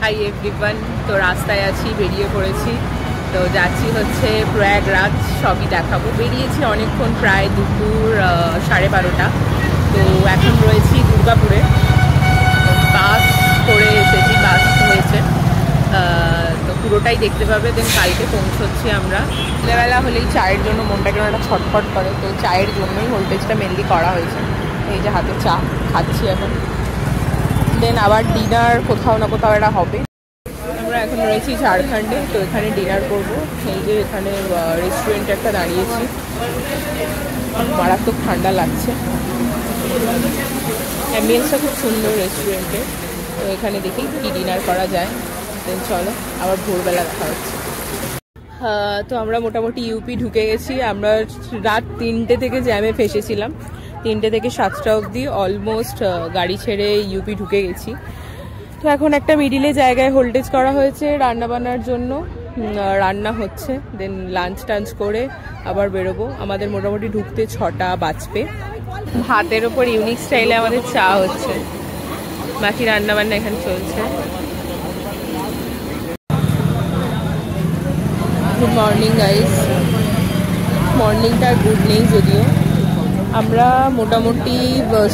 Hi everyone, তো রাস্তায় আছি, বেরিয়ে পড়েছি। তো যাচ্ছি হচ্ছে প্রয়াগরাজ, সবই দেখাবো। বেরিয়েছি অনেকক্ষণ, প্রায় দুপুর 12:30। তো এখন রয়েছি দুর্গাপুরে। বাস করে এসেছি, বাস হয়েছে, তো পুরোটাই দেখতে পাবে। দেন কালকে পৌঁছচ্ছি আমরা। সন্ধ্যেবেলা হলেই চায়ের জন্য মনটা কেন একটা ছটফট করে, তো চায়ের জন্যই ভোল্টেজটা মেনলি করা হয়েছে। এই যে হাতে চা খাচ্ছি এখন। দেন আবার ডিনার কোথাও না কোথাও এটা হবে। আমরা এখন রয়েছি ঝাড়খণ্ডে, তো এখানে ডিনার করবো। এই যে এখানে রেস্টুরেন্টে একটা দাঁড়িয়েছি, মারাত্মক ঠান্ডা লাগছে। অ্যাম্বিয়েন্সটা খুব সুন্দর রেস্টুরেন্টে। তো এখানে দেখি কি ডিনার করা যায়। দেন চলো, আবার ভোরবেলা দেখা হচ্ছে। তো আমরা মোটামুটি ইউপি ঢুকে গেছি। আমরা রাত 3টে থেকে জ্যামে ফেসেছিলাম, 3টে থেকে 7টা অবধি অলমোস্ট গাড়ি ছেড়ে ইউপি ঢুকে গেছি। তো এখন একটা মিডিলে জায়গায় হোল্টেজ করা হয়েছে রান্নাবান্নার জন্য, রান্না হচ্ছে। দেন লাঞ্চ টাঞ্চ করে আবার বেরোবো। আমাদের মোটামুটি ঢুকতে 6টা বাজবে। ভাতের ওপর ইউনিক স্টাইলে আমাদের চা হচ্ছে, বাকি রান্নাবান্না এখানে চলছে। Good morning guys. মর্নিংটা গুড নেই যদিও। আমরা মোটামুটি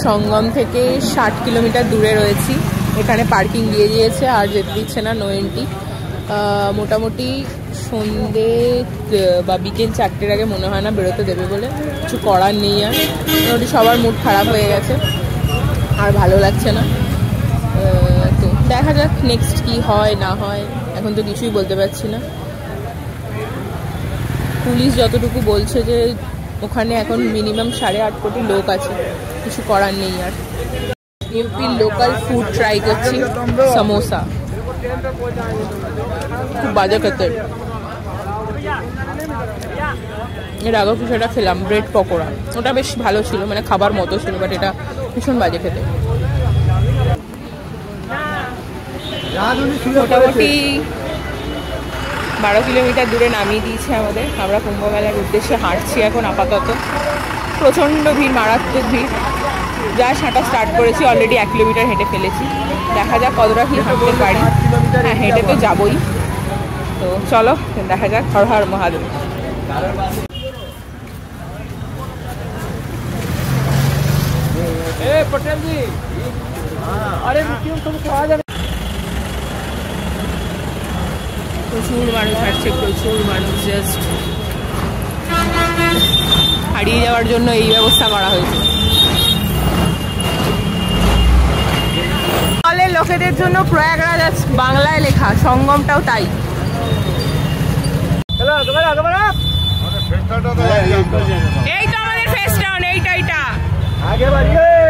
সঙ্গম থেকে 60 কিলোমিটার দূরে রয়েছি। এখানে পার্কিং দিয়ে দিয়েছে, আর যেতে দিচ্ছে না, নো এন্ট্রি। মোটামুটি সন্ধে বা বিকেল 4টের আগে মনে হয় না বেরোতে দেবে বলে। কিছু করার নেই, আর মোটামুটি সবার মুড খারাপ হয়ে গেছে, আর ভালো লাগছে না। তো দেখা যাক নেক্সট কি হয় না হয়, এখন তো কিছুই বলতে পারছি না। পুলিশ যতটুকু বলছে যে ওখানে এখন মিনিমাম 8.5 কোটি লোক আছে, কিছু করার নেই। আর ইউপির লোকাল ফুড ট্রাই করছি, সমোসা, খুব বাজে খেতে। এর আগেও কিছু একটা খেলাম, ব্রেড পকোড়া, ওটা বেশ ভালো ছিল, মানে খাবার মতো ছিল, বাট এটা ভীষণ বাজে খেতে। মোটামুটি 12 কিলোমিটার দূরে নামিয়ে দিয়েছে আমাদের। আমরা কুম্ভমেলার উদ্দেশ্যে হাঁটছি এখন আপাতত। প্রচণ্ড ভিড়, মারাত্মক ভিড়। যা হাঁটা স্টার্ট করেছি, অলরেডি 1 কিলোমিটার হেঁটে ফেলেছি। দেখা যাক কতটা কি হাঁটতে পারি। হ্যাঁ, হেঁটে তো যাবই। তো চলো দেখা যাক। হর হর মহাদেব। প্রচুর মানুষ হাঁটছে, প্রচুর মানুষ। জাস্ট হারিয়ে যাওয়ার জন্য এই ব্যবস্থা করা হয়েছে। লোকেদের জন্য প্রয়াগরাজ বাংলায় লেখা, সঙ্গমটাও তাই। এই তো আমাদের ফেস্টাউন, এইটা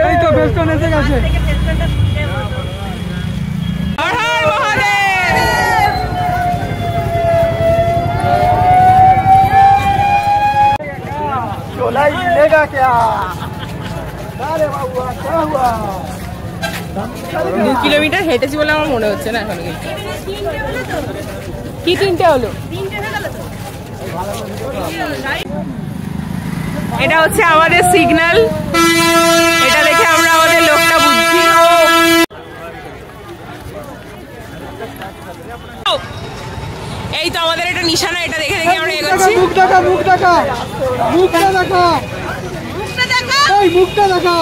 এই তো ফেস্টাউন এসে গেছে। হর হর মহাদেব। चोलाई मिलेगा क्या? अरे बाबू क्या हुआ? 2 কিলোমিটার হেঁটেছি বলে আমার মনে হচ্ছে না এখন। কি 3টে হলো? এটা হচ্ছে আমাদের সিগন্যাল, এটা দেখে আমরা আমাদের লোকটা বুঝছি। এই তো আমাদের এটা নিশানা, এটা দেখে দেখে আমরা এগোচ্ছি। মুখটা দেখা, মুখটা দেখা, মুখটা দেখা, মুখটা দেখা, এই মুখটা দেখা।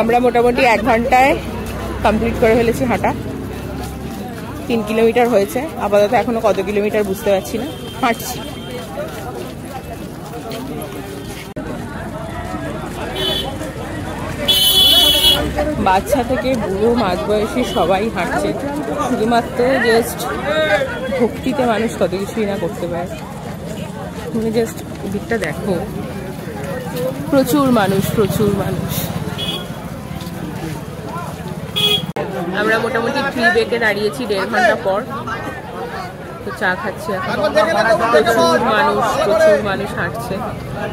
আমরা মোটামুটি 1 ঘন্টায় কমপ্লিট করে ফেলেছি হাঁটা। 3 কিলোমিটার হয়েছে আপাতত, এখনো কত কিলোমিটার বুঝতে পারছি না, হাঁটছি। বাচ্চা থেকে বুড়ো মাঝবয়সী সবাই হাঁটছে। শুধুমাত্র জাস্ট ভক্তিতে মানুষ কত কিছুই না করতে পারে। তুমি জাস্ট দিকটা দেখো, প্রচুর মানুষ, প্রচুর মানুষ। আমরা মোটামুটি ট্রিবেকে দাঁড়িয়েছি 1.5 ঘন্টা পর। তো চা খাচ্ছি এখন। প্রচুর মানুষ হাঁটছে।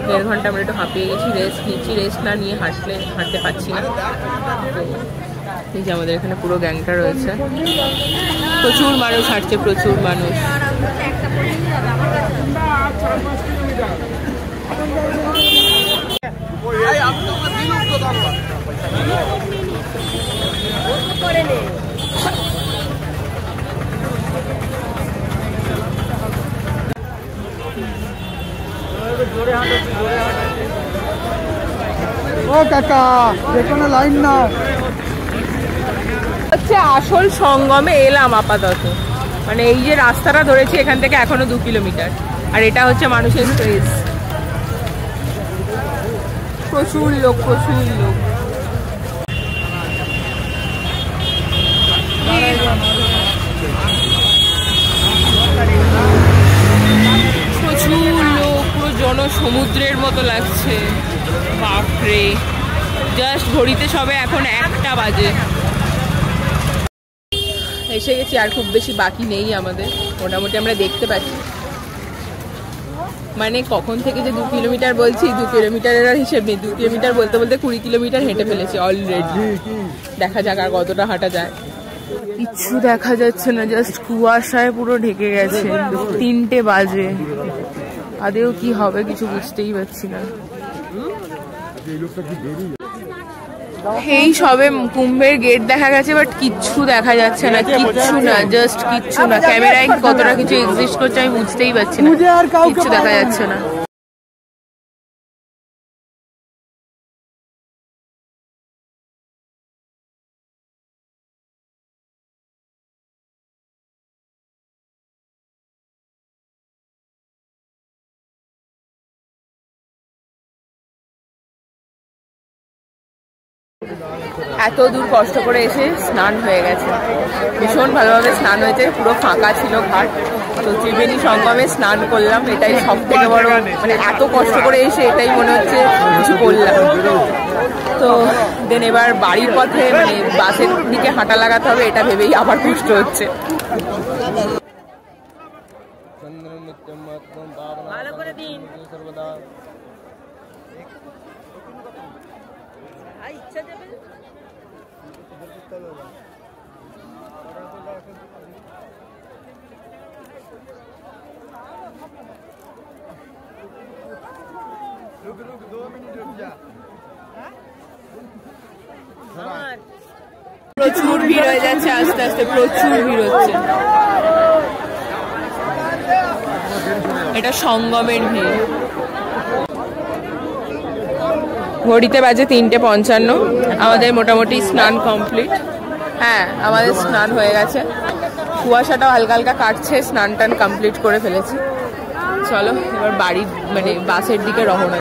1.5 ঘন্টা আমরা একটু হাঁপিয়ে গেছি, রেস্ট নিচ্ছি। রেস্ট না নিয়ে হাঁটতে পারছি না। এই যে আমাদের এখানে পুরো গ্যাংটা রয়েছে, প্রচুর মানুষ হাঁটছে, প্রচুর মানুষ। ও কাকা যেকোনো লাইন না হচ্ছে আসল সঙ্গমে এলাম আপাতত। মানে এই যে রাস্তাটা ধরেছি এখান থেকে এখনো 2 কিলোমিটার, আর এটা হচ্ছে মানুষের স্পেস। প্রচুর লোক, প্রচুর লোক। প্রচুর লোক, পুরো জনসমুদ্রের মতো লাগছে। বাপরে, জাস্ট ঘড়িতে সবে এখন 1টা বাজে। এসে গেছি, আর খুব বেশি বাকি নেই আমাদের, মোটামুটি আমরা দেখতে পাচ্ছি। মানে কখন থেকে যে 2 কিলোমিটার বলছি, 2 কিলোমিটারের আর হিসেব নেই। 2 কিলোমিটার বলতে বলতে 20 কিলোমিটার হেঁটে ফেলেছি অলরেডি। দেখা যাক আর কতটা হাঁটা যায়। কিচ্ছু দেখা যাচ্ছে না, জাস্ট কুয়াশায় পুরো ঢেকে গেছে। 3টে বাজে, আদেও কি হবে কিছু বুঝতেই পারছি না। এই সবে কুম্ভের গেট দেখা গেছে, বাট কিচ্ছু দেখা যাচ্ছে না, কিচ্ছু না, জাস্ট কিচ্ছু না। ক্যামেরায় কতটা কিছু এক্সিস্ট করছে আমি বুঝতেই পারছি না, কিচ্ছু দেখা যাচ্ছে না। এত দূর কষ্ট করে এসে স্নান হয়ে গেছে, ভীষণ ভালোভাবে স্নান হয়েছে, পুরো ফাঁকা ছিল ঘাট। তো ত্রিবেণী সঙ্গমে স্নান করলাম, এটাই সব থেকে বড়। মানে এত কষ্ট করে এসে এটাই মনে হচ্ছে কিছু করলাম। তো দেন এবার বাড়ির পথে মানে বাসের দিকে হাঁটা লাগাতে হবে, এটা ভেবেই আবার কষ্ট হচ্ছে। ভালো করে দিন। ইচ্ছা দেবে প্রচুর ভিড় হয়ে যাচ্ছে, আস্তে আস্তে প্রচুর ভিড় হচ্ছে। এটা সঙ্গমের ভিড়। ঘড়িতে বাজে 3:55। আমাদের মোটামুটি স্নান কমপ্লিট। হ্যাঁ, আমাদের স্নান হয়ে গেছে, কুয়াশাটাও হালকা হালকা কাটছে, স্নান টান কমপ্লিট করে ফেলেছি। চলো এবার বাড়ির মানে বাসের দিকে রওনা।